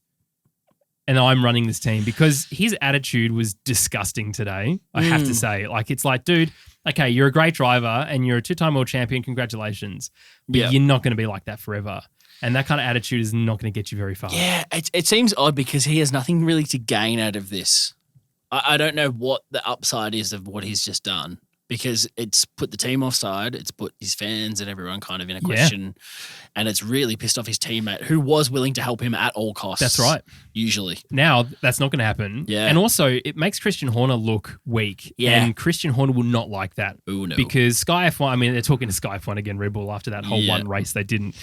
And I'm running this team? Because his attitude was disgusting today, I have to say. Like, it's like, dude, okay, you're a great driver and you're a 2-time world champion. Congratulations. But you're not going to be like that forever. And that kind of attitude is not going to get you very far. Yeah, it seems odd because he has nothing really to gain out of this. I don't know what the upside is of what he's just done because it's put the team offside. It's put his fans and everyone kind of in a question. And it's really pissed off his teammate who was willing to help him at all costs. That's right. Usually. Now, that's not going to happen. Yeah. And also, it makes Christian Horner look weak. Yeah. And Christian Horner will not like that. Ooh, no. Because Sky F1, I mean, they're talking to Sky F1 again, Red Bull, after that whole one race they didn't.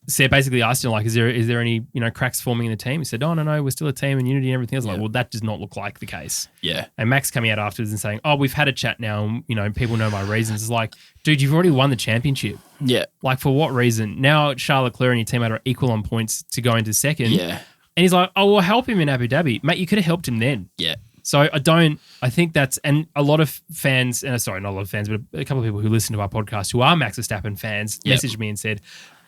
So basically asked him, like, is there any, cracks forming in the team? He said, oh, no, we're still a team and unity and everything else. Like, well, that does not look like the case. Yeah. And Max coming out afterwards and saying, oh, we've had a chat now and, people know my reasons. It's like, dude, you've already won the championship. Yeah. Like, for what reason? Now Charles Leclerc and your teammate are equal on points to go into second. Yeah. And he's like, oh, well, help him in Abu Dhabi. Mate, you could have helped him then. Yeah. So I think that's, and a lot of fans, sorry, not a lot of fans, but a couple of people who listen to our podcast who are Max Verstappen fans messaged me and said,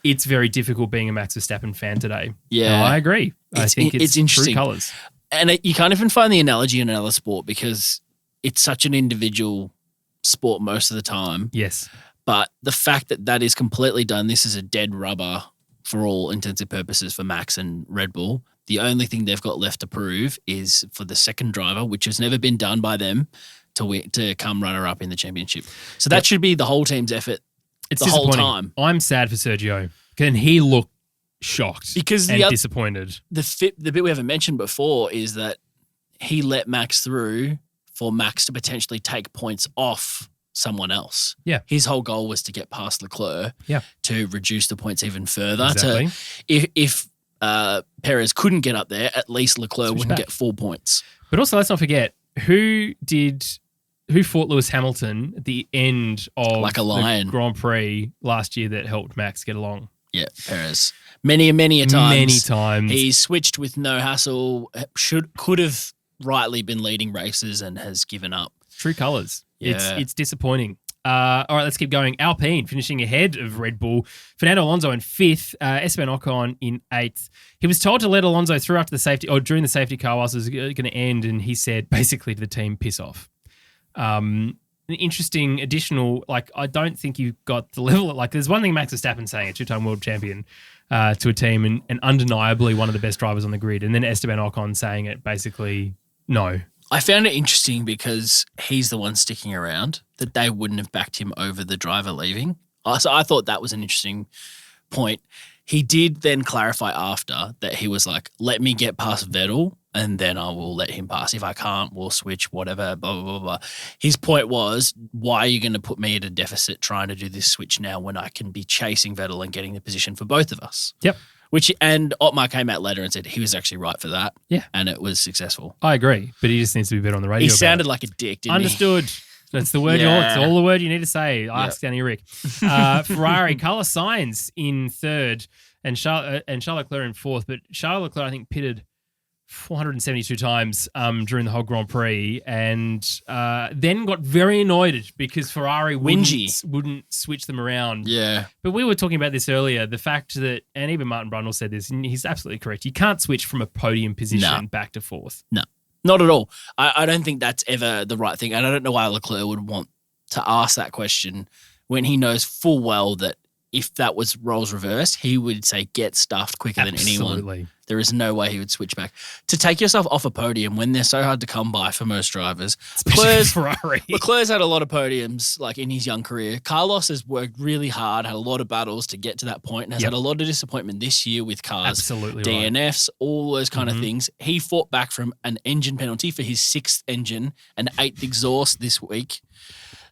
it's very difficult being a Max Verstappen fan today. Yeah. And I agree. I think it's interesting. true colours. And you can't even find the analogy in another sport because it's such an individual sport most of the time. Yes. But the fact that is completely done, this is a dead rubber for all intents and purposes for Max and Red Bull. The only thing they've got left to prove is for the second driver, which has never been done by them, to come runner-up in the championship. So that should be the whole team's effort. It's the whole time. I'm sad for Sergio. Can he look shocked because and disappointed? The bit we haven't mentioned before is that he let Max through for Max to potentially take points off someone else. Yeah. His whole goal was to get past Leclerc to reduce the points even further. Exactly. If Perez couldn't get up there, at least Leclerc wouldn't get 4 points. But also, let's not forget, who fought Lewis Hamilton at the end of like a lion. The Grand Prix last year that helped Max get along? Yeah, Perez. Many a times. Many times. He switched with no hassle, could have rightly been leading races and has given up. True colours. Yeah. It's disappointing. All right, let's keep going. Alpine finishing ahead of Red Bull. Fernando Alonso in 5th. Esteban Ocon in 8th. He was told to let Alonso through after the safety or during the safety car whilst it was going to end, and he said basically to the team, "Piss off." An interesting additional, like, I don't think you got the level of, like, there's one thing Max Verstappen saying, a 2-time world champion, to a team and undeniably one of the best drivers on the grid, and then Esteban Ocon saying it basically, no. I found it interesting because he's the one sticking around, that they wouldn't have backed him over the driver leaving. So I thought that was an interesting point. He did then clarify after that he was like, let me get past Vettel and then I will let him pass. If I can't, we'll switch, whatever, blah, blah, blah, blah. His point was, why are you going to put me at a deficit trying to do this switch now when I can be chasing Vettel and getting the position for both of us? Yep. And Otmar came out later and said he was actually right for that. Yeah. And it was successful. I agree, but he just needs to be better on the radio. He sounded like a dick, didn't Understood. That's the word. Yeah. It's all the word you need to say. Ask Danny Rick. Ferrari, Carlos Sainz in 3rd, and Charles Leclerc in 4th. But Charles Leclerc, I think, pitted 472 times during the whole Grand Prix, and then got very annoyed because Ferrari wouldn't switch them around. Yeah. But we were talking about this earlier, the fact that, and even Martin Brundle said this, and he's absolutely correct, you can't switch from a podium position back to 4th. No, not at all. I don't think that's ever the right thing, and I don't know why Leclerc would want to ask that question when he knows full well that if that was roles reversed, he would say, get stuffed quicker than anyone. There is no way he would switch back. To take yourself off a podium when they're so hard to come by for most drivers. Ferrari. Leclerc's had a lot of podiums like in his young career. Carlos has worked really hard, had a lot of battles to get to that point, and has had a lot of disappointment this year with cars. Absolutely DNFs, all those kind of things. He fought back from an engine penalty for his 6th engine and 8th exhaust this week.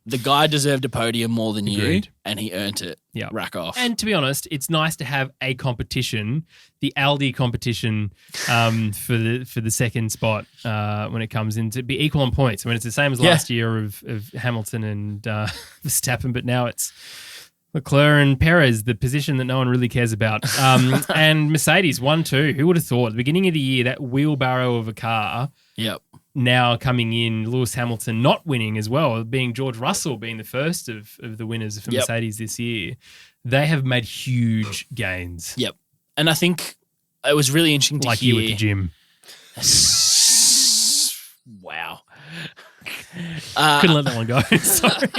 The guy deserved a podium more than you, and he earned it. Yeah, rack off. And to be honest, it's nice to have a competition, the Aldi competition, for the second spot when it comes in to be equal on points. I mean, it's the same as last year of Hamilton and Verstappen, but now it's Leclerc and Perez, the position that no one really cares about. And Mercedes 1-2. Who would have thought at the beginning of the year that wheelbarrow of a car? Yep. Now coming in, Lewis Hamilton not winning as well, being George Russell being the first of the winners for Mercedes this year. They have made huge gains. Yep. And I think it was really interesting to hear. Like you at the gym. Wow. Couldn't let that one go. Sorry.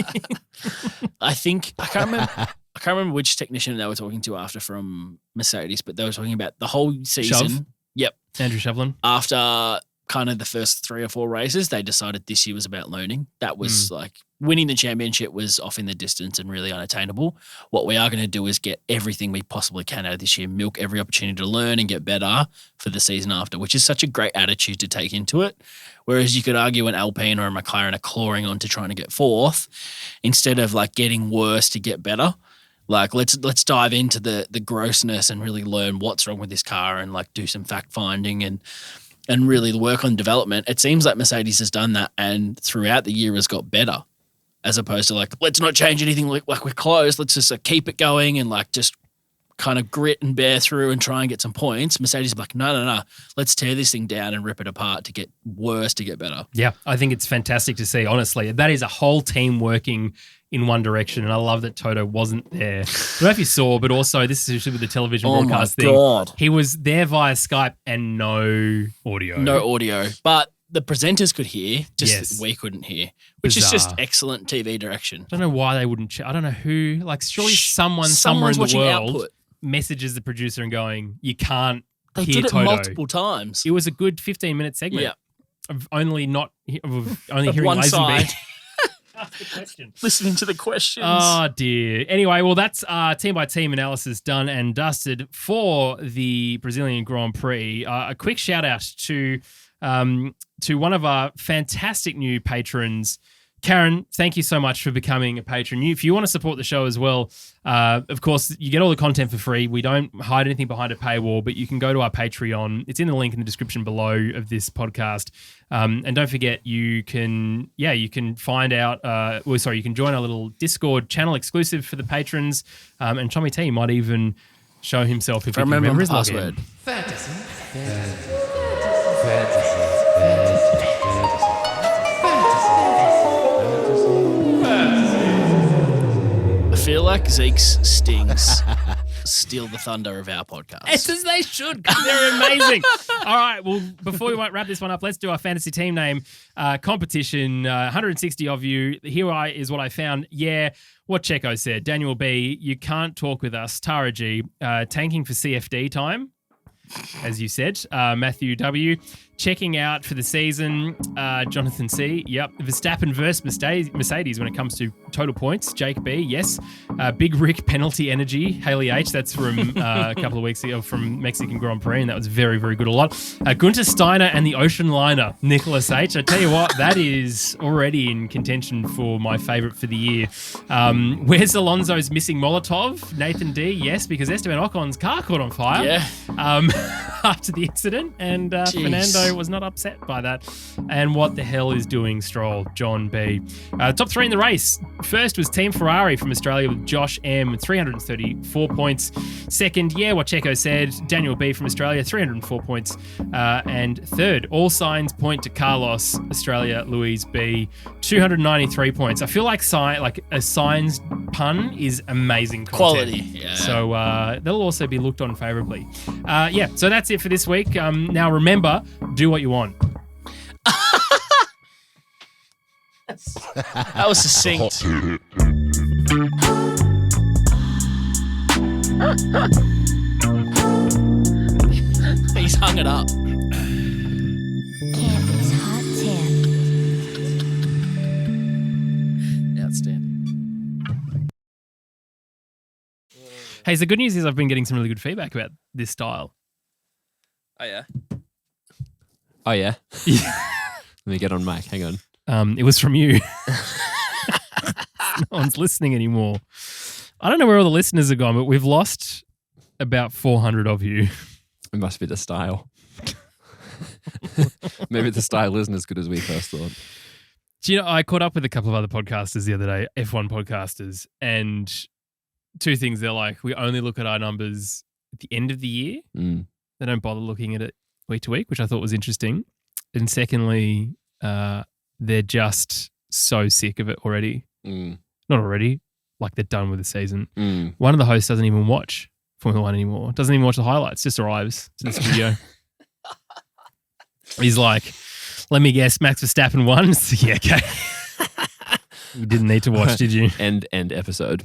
I can't remember which technician they were talking to after from Mercedes, but they were talking about the whole season. Shove? Yep. Andrew Shevlin. After kind of the first 3 or 4 races, they decided this year was about learning. That was like winning the championship was off in the distance and really unattainable. What we are going to do is get everything we possibly can out of this year, milk every opportunity to learn and get better for the season after, which is such a great attitude to take into it. Whereas you could argue an Alpine or a McLaren are clawing on to trying to get 4th instead of like getting worse to get better. Like, let's dive into the grossness and really learn what's wrong with this car and like do some fact finding and really work on development. It seems like Mercedes has done that and throughout the year has got better, as opposed to like, let's not change anything, like we're close, let's just keep it going and like just kind of grit and bear through and try and get some points. Mercedes are like, no, let's tear this thing down and rip it apart to get worse, to get better. Yeah, I think it's fantastic to see, honestly. That is a whole team working in one direction, and I love that Toto wasn't there. I don't know if you saw, but also this is with the television broadcast thing. God. He was there via Skype and no audio. No audio, but the presenters could hear, just we couldn't hear, which is just excellent TV direction. I don't know why they wouldn't. I don't know who. Like, surely someone somewhere in the world output. Messages the producer and going, you can't They hear did it Toto. multiple times. It was a good 15-minute segment. Yeah. Of only hearing one Lazenby. side. Ask the question. Listening to the questions. Oh, dear. Anyway, well, that's team-by-team analysis done and dusted for the Brazilian Grand Prix. A quick shout-out to one of our fantastic new patrons. Karen, thank you so much for becoming a patron. If you want to support the show as well, of course, you get all the content for free. We don't hide anything behind a paywall, but you can go to our Patreon. It's in the link in the description below of this podcast. And don't forget, you can find out, you can join our little Discord channel exclusive for the patrons. And Tommy T might even show himself if he can remember his password. feel like Zeke's stings steal the thunder of our podcast. It's as they should, 'cause they're amazing. All right, well, before we wrap this one up, let's do our fantasy team name competition. 160 of you. Here is what I found. Yeah, what Checo said. Daniel B, you can't talk with us. Tara G, tanking for CFD time, as you said. Matthew W, checking out for the season. Jonathan C, yep. Verstappen versus Mercedes when it comes to total points. Jake B, yes. Big Rick penalty energy. Haley H, that's from a couple of weeks ago from Mexican Grand Prix, and that was very, very good a lot. Gunter Steiner and the Ocean Liner. Nicholas H, I tell you what, that is already in contention for my favourite for the year. Where's Alonso's missing Molotov? Nathan D, yes, because Esteban Ocon's car caught on fire. Yeah. After the incident, and Fernando was not upset by that. And what the hell is doing Stroll? John B. Top three in the race. First was Team Ferrari from Australia with Josh M with 334 points. Second, yeah, what Checo said, Daniel B from Australia, 304 points. And third, all signs point to Carlos, Australia, Louise B, 293 points. I feel like a signs pun is amazing content. Quality, yeah. So that'll also be looked on favourably. Yeah, so that's it for this week. Now remember, do what you want. That was succinct. He's hung it up. Campy's Hot Tip. Outstanding. Hey, so the good news is I've been getting some really good feedback about this style. Oh, yeah. Oh, yeah? Let me get on mic. Hang on. It was from you. No one's listening anymore. I don't know where all the listeners are gone, but we've lost about 400 of you. It must be the style. Maybe the style isn't as good as we first thought. Do you know, I caught up with a couple of other podcasters the other day, F1 podcasters, and two things. They're like, we only look at our numbers at the end of the year. Mm. They don't bother looking at it week to week, which I thought was interesting. And secondly, they're just so sick of it already. Mm. Not already, like they're done with the season. Mm. One of the hosts doesn't even watch Formula One anymore. Doesn't even watch the highlights, just arrives to the studio. He's like, let me guess, Max Verstappen won? Yeah, okay. You didn't need to watch, did you? End episode.